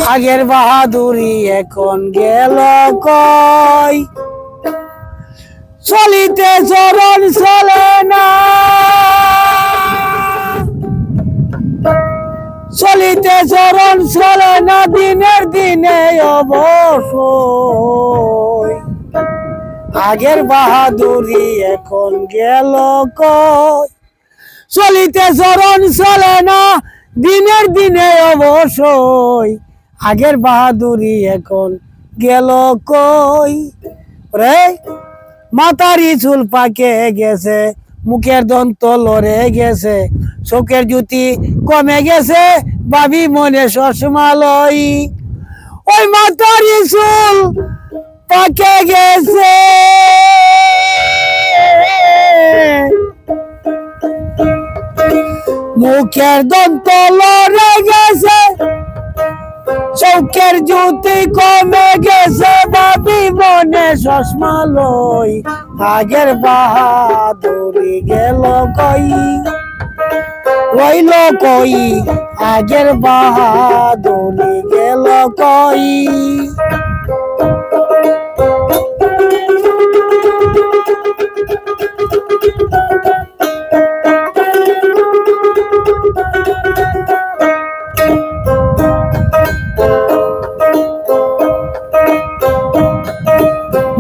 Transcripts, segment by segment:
আগের বাহাদুরি এখন গেল কই, চলিতে চরণ চলে না, চলিতে চরণ চলে না, দিনের দিনে অবশ্যই আগের বাহাদুরি এখন গেল কই, চলিতে চরণ চলে না, দিনের দিনে অবশ্যই আগের বাহাদুরি এখন গেল কই। রে মাথারি চুল পাকে গেছে, মুখের দন্ত লড়ে গেছে, চোখের জ্যোতি কমে গেছে, ভাবি মনে চশমালই। ওই মাথারি চুল পাকে গেছে, মুখের দন্ত লড়ে গেছে, চোখের জ্যোতি কমে গেছে, ভাবি মনে চশমা লই। আগের বাহাদুরি গেল কই, রইল কই, আগের বাহাদুরি গেল কই।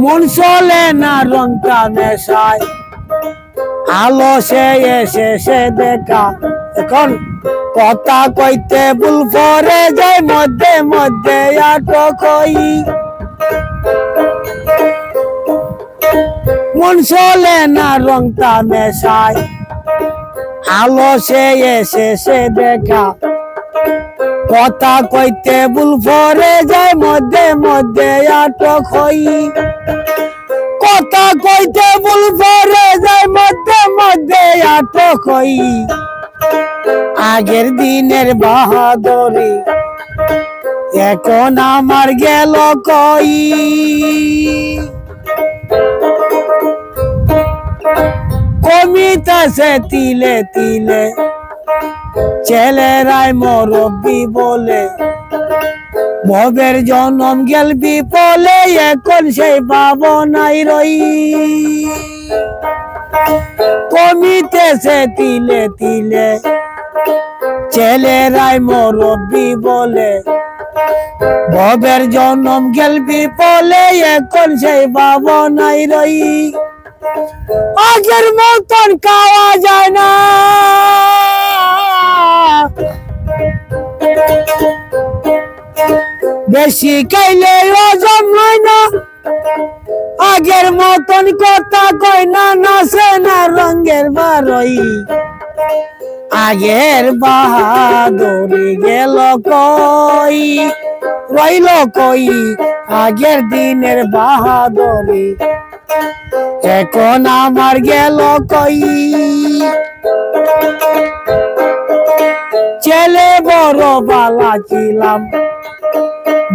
মন চলে না রংটা মেশায়, আলো সে এসে দেখা, এখন কথা কইতে ভুল পরে যায়, মধ্যে মধ্যে আটক হই। মন চলে না রংটা মেশায়, আলো সে এসে দেখা, কথা কইতে ভুল পরে যায়, মধ্যে মধ্যে আটক হই। কথা কইতে ভুল পরে যায়, মধ্যে মধ্যে আটক হই। আগের দিনের বাহাদুরি এখন আমার গেল কই। কমিতাছে তিলে তিলে, ছেলেরাই মুরব্বি বলে, ভবের জনম গেল বিপলে, এখন সেই ভাবনাই রই। কমিতেছে তিলে তিলে, ছেলেরাই মুরব্বি বলে, ভবের জনম গেল বিপলে, এখন সেই ভাবনাই রই। আগের মতন খাওয়া যায় না, বেশি খাইলে হজম হয় না, আগের মতন কথা কয় না, নাচে না রঙের বারই। আগের বাহাদুরি গেল কই, রইল কই, আগের দিনের বাহাদুরি এখন আমার গেল কই। ছেলে বড় বালা ছিলাম,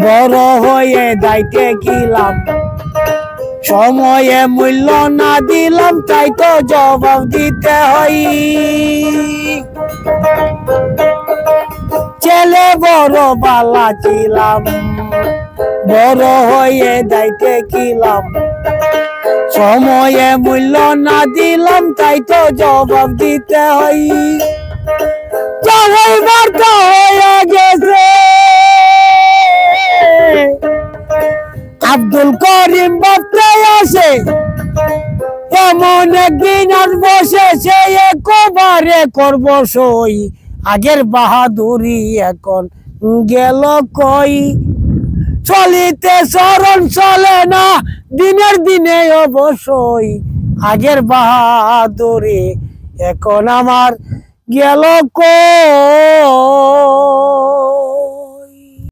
বড় হয়ে দাইতে গেলাম, সময়ে মূল্য না দিলাম, তাই তো জবাব দিতে হই। ছেলে বড় বালা ছিলাম, বড় হয়ে দাইতে গেলাম, সময়ে মূল্য না দিলাম, তাই তো জবাব দিতে হই। যাই বার্তা হয়ে গেছে, আব্দুল করিম ভাবতে আসে, এমন একদিন আসবো সে একবারে করব সই। আগের বাহাদুরি এখন গেল কই, চলিতে চরণ চলে না, দিনের দিনে অবশ্যই আগের বাহাদুরি এখন আমার গেল কই।